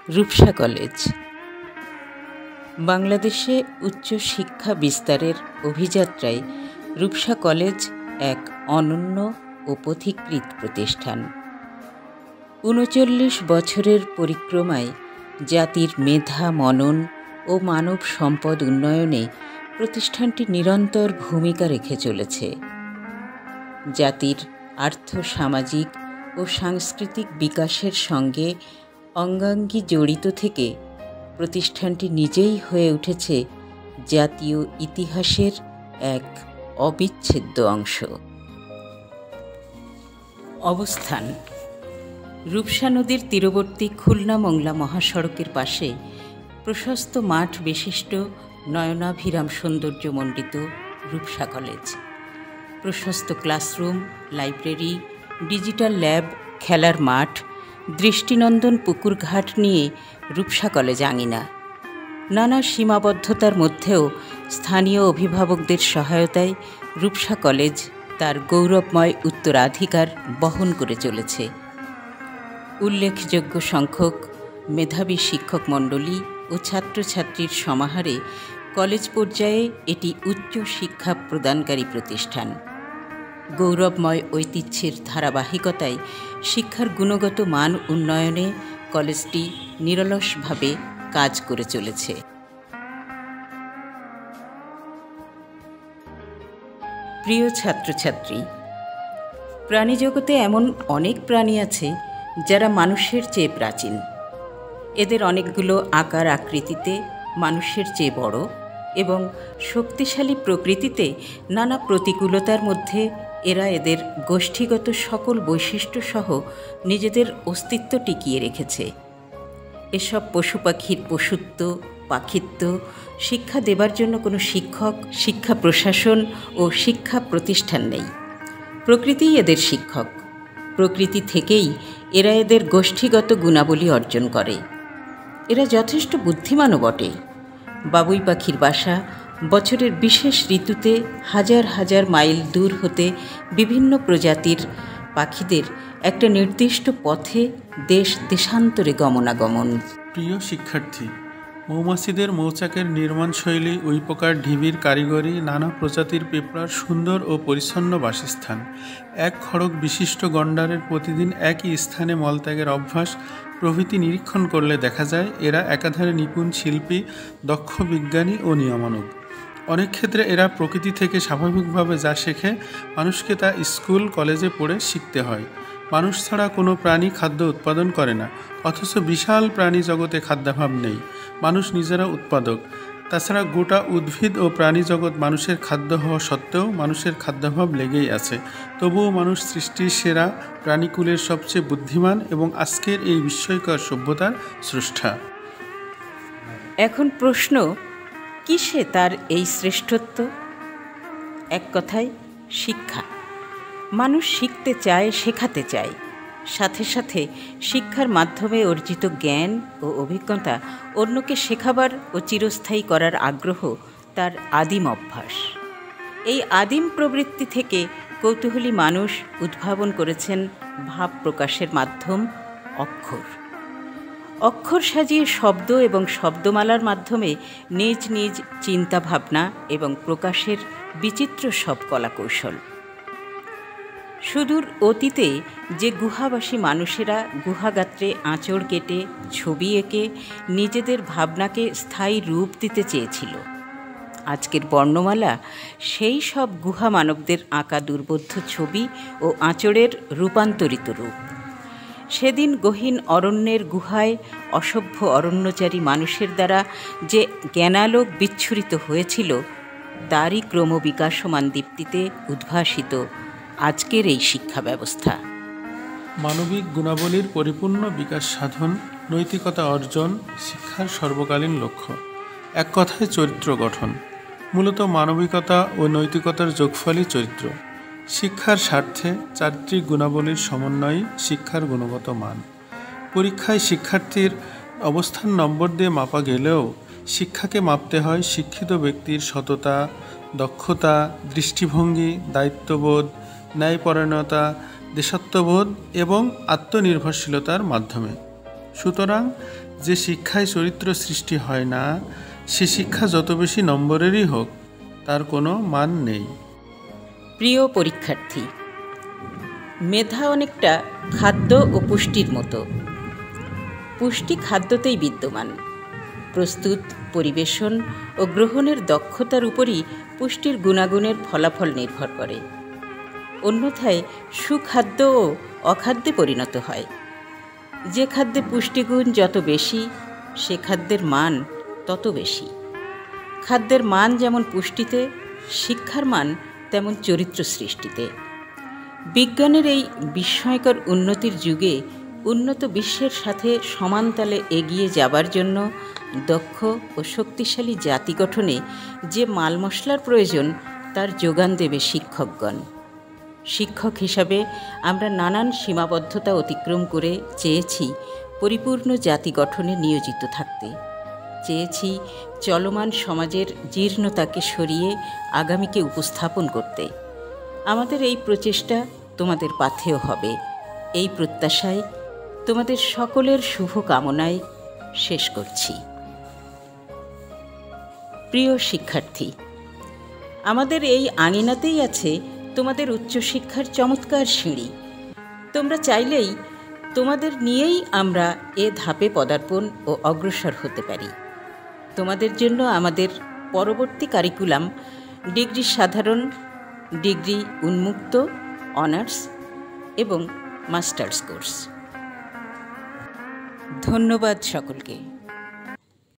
Rupsa college. বাংলাদেশে উচ্চ শিক্ষা বিস্তারের অভিযাত্রায় রূপসা কলেজ এক অনন্য ও পথিকৃৎ প্রতিষ্ঠান। ৩৯ বছরের পরিক্রমায় জাতির মেধা, মনন ও মানব সম্পদ উন্নয়নে প্রতিষ্ঠানটি নিরন্তর ভূমিকা রেখে চলেছে। জাতির আর্থ-সামাজিক ও সাংস্কৃতিক বিকাশের সঙ্গে অঙ্গাঙ্গী জড়িত থেকে প্রতিষ্ঠানটি নিজেই হয়ে উঠেছে জাতীয় ইতিহাসের এক অবিচ্ছেদ্য অংশ। অবস্থান: রূপসা নদীর তীরবর্তী খুলনা-মংলা মহাসড়কের পাশে প্রশস্ত মাঠ বিশিষ্ট নয়নাভিরাম সৌন্দর্যমণ্ডিত রূপসা কলেজ। প্রশস্ত ক্লাসরুম, লাইব্রেরি, ডিজিটাল ল্যাব, খেলার মাঠ, দৃষ্টিনন্দন পুকুরঘাট নিয়ে রূপসা কলেজ আঙিনা। নানা সীমাবদ্ধতার মধ্যেও স্থানীয় অভিভাবকদের সহায়তায় রূপসা কলেজ তার গৌরবময় উত্তরাধিকার বহন করে চলেছে। উল্লেখযোগ্য সংখ্যক মেধাবী শিক্ষক মণ্ডলী ও ছাত্রছাত্রীর সমাহারে কলেজ পর্যায়ে এটি উচ্চ শিক্ষা প্রদানকারী প্রতিষ্ঠান। গৌরবময় ঐতিহ্যের ধারাবাহিকতায় শিক্ষার গুণগত মান উন্নয়নে কলেজটি নিরলসভাবে কাজ করে চলেছে। প্রিয় ছাত্রছাত্রী, প্রাণীজগতে এমন অনেক প্রাণী আছে যারা মানুষের চেয়ে প্রাচীন। এদের অনেকগুলো আকার আকৃতিতে মানুষের চেয়ে বড় এবং শক্তিশালী প্রকৃতিতে নানা প্রতিকূলতার মধ্যে এরা এদের গোষ্ঠীগত সকল বৈশিষ্ট্যসহ নিজেদের অস্তিত্ব টিকিয়ে রেখেছে। এসব পশু পাখির পশুত্ব, পাখিত্ব শিক্ষা দেবার জন্য কোনো শিক্ষক, শিক্ষা প্রশাসন ও শিক্ষা প্রতিষ্ঠান নেই। প্রকৃতিই এদের শিক্ষক। প্রকৃতি থেকেই এরা এদের গোষ্ঠীগত গুণাবলী অর্জন করে। এরা যথেষ্ট বুদ্ধিমানও বটে। বাবুই পাখির বাসা বছরের বিশেষ ঋতুতে হাজার হাজার মাইল দূর হতে বিভিন্ন প্রজাতির পাখিদের একটা নির্দিষ্ট পথে দেশ দেশান্তরে গমনাগমন। প্রিয় শিক্ষার্থী, মৌমাছিদের মৌচাকের নির্মাণশৈলী, উইপোকার ঢিবির কারিগরি, নানা প্রজাতির পিঁপড়ার সুন্দর ও পরিচ্ছন্ন বাসস্থান, এক খড়গ বিশিষ্ট গণ্ডারের প্রতিদিন একই স্থানে মলত্যাগের অভ্যাস প্রভৃতি নিরীক্ষণ করলে দেখা যায় এরা একাধারে নিপুণ শিল্পী, দক্ষ বিজ্ঞানী ও নিয়মানুগ। অনেক ক্ষেত্রে এরা প্রকৃতি থেকে স্বাভাবিকভাবে যা শেখে মানুষকে তা স্কুল কলেজে পড়ে শিখতে হয়। মানুষ ছাড়া কোনো প্রাণী খাদ্য উৎপাদন করে না, অথচ বিশাল প্রাণী জগতে খাদ্যাভাব নেই। মানুষ নিজেরা উৎপাদক। তাছাড়া গোটা উদ্ভিদ ও প্রাণী জগৎ মানুষের খাদ্য হওয়া সত্ত্বেও মানুষের খাদ্যাভাব লেগেই আছে। তবুও মানুষ সৃষ্টির সেরা, প্রাণীকুলের সবচেয়ে বুদ্ধিমান এবং আজকের এই বিস্ময়কর সভ্যতার স্রষ্টা। এখন প্রশ্ন, কিসে তার এই শ্রেষ্ঠত্ব? এক কথায়, শিক্ষা। মানুষ শিখতে চায়, শেখাতে চায়। সাথে সাথে শিক্ষার মাধ্যমে অর্জিত জ্ঞান ও অভিজ্ঞতা অন্যকে শেখাবার ও চিরস্থায়ী করার আগ্রহ তার আদিম অভ্যাস। এই আদিম প্রবৃত্তি থেকে কৌতূহলী মানুষ উদ্ভাবন করেছেন ভাব প্রকাশের মাধ্যম অক্ষর। অক্ষর সাজিয়ে শব্দ এবং শব্দমালার মাধ্যমে নিজ নিজ চিন্তাভাবনা এবং প্রকাশের বিচিত্র সব কলাকৌশল। সুদূর অতীতে যে গুহাবাসী মানুষেরা গুহাগাত্রে আঁচড় কেটে, ছবি এঁকে নিজেদের ভাবনাকে স্থায়ী রূপ দিতে চেয়েছিল, আজকের বর্ণমালা সেই সব গুহা মানবদের আঁকা দুর্বোধ্য ছবি ও আঁচড়ের রূপান্তরিত রূপ। সেদিন গহীন অরণ্যের গুহায় অসভ্য অরণ্যচারী মানুষের দ্বারা যে জ্ঞানালোক বিচ্ছুরিত হয়েছিল, তারই ক্রমবিকাশমান দীপ্তিতে উদ্ভাসিত আজকের এই শিক্ষা ব্যবস্থা। মানবিক গুণাবলীর পরিপূর্ণ বিকাশ সাধন, নৈতিকতা অর্জন শিক্ষার সর্বকালীন লক্ষ্য। এক কথায় চরিত্র গঠন। মূলত মানবিকতা ও নৈতিকতার যোগফলই চরিত্র। শিক্ষার স্বার্থে চারিত্রিক গুণাবলীর সমন্বয়ই শিক্ষার গুণগত মান। পরীক্ষায় শিক্ষার্থীর অবস্থান নম্বর দিয়ে মাপা গেলেও শিক্ষাকে মাপতে হয় শিক্ষিত ব্যক্তির সততা, দক্ষতা, দৃষ্টিভঙ্গি, দায়িত্ববোধ, ন্যায়পরায়ণতা, দেশাত্মবোধ এবং আত্মনির্ভরশীলতার মাধ্যমে। সুতরাং যে শিক্ষায় চরিত্র সৃষ্টি হয় না, সে শিক্ষা যত বেশি নম্বরেরই হোক, তার কোনো মান নেই। প্রিয় পরীক্ষার্থী, মেধা অনেকটা খাদ্য ও পুষ্টির মতো। পুষ্টি খাদ্যতেই বিদ্যমান। প্রস্তুত, পরিবেশন ও গ্রহণের দক্ষতার উপরই পুষ্টির গুণাগুণের ফলাফল নির্ভর করে। অন্যথায় সুখাদ্য ও অখাদ্যে পরিণত হয়। যে খাদ্যে পুষ্টিগুণ যত বেশি, সে খাদ্যের মান তত বেশি। খাদ্যের মান যেমন পুষ্টিতে, শিক্ষার মান তেমন চরিত্র সৃষ্টিতে। বিজ্ঞানের এই বিস্ময়কর উন্নতির যুগে উন্নত বিশ্বের সাথে সমান তালে এগিয়ে যাবার জন্য দক্ষ ও শক্তিশালী জাতি গঠনে যে মাল মশলার প্রয়োজন, তার যোগান দেবে শিক্ষকগণ। শিক্ষক হিসাবে আমরা নানান সীমাবদ্ধতা অতিক্রম করে চেয়েছি পরিপূর্ণ জাতি গঠনে নিয়োজিত থাকতে। চেয়েছি চলমান সমাজের জীর্ণতাকে সরিয়ে আগামীকে উপস্থাপন করতে। আমাদের এই প্রচেষ্টা তোমাদের পাথেয় হবে, এই প্রত্যাশায় তোমাদের সকলের শুভ কামনায় শেষ করছি। প্রিয় শিক্ষার্থী, আমাদের এই আঙিনাতেই আছে তোমাদের উচ্চশিক্ষার চমৎকার সিঁড়ি। তোমরা চাইলেই তোমাদের নিয়েই আমরা এ ধাপে পদার্পণ ও অগ্রসর হতে পারি। তোমাদের জন্য আমাদের পরবর্তী কারিকুলাম ডিগ্রি সাধারণ, ডিগ্রি উন্মুক্ত, অনার্স এবং মাস্টার্স কোর্স। ধন্যবাদ সকলকে।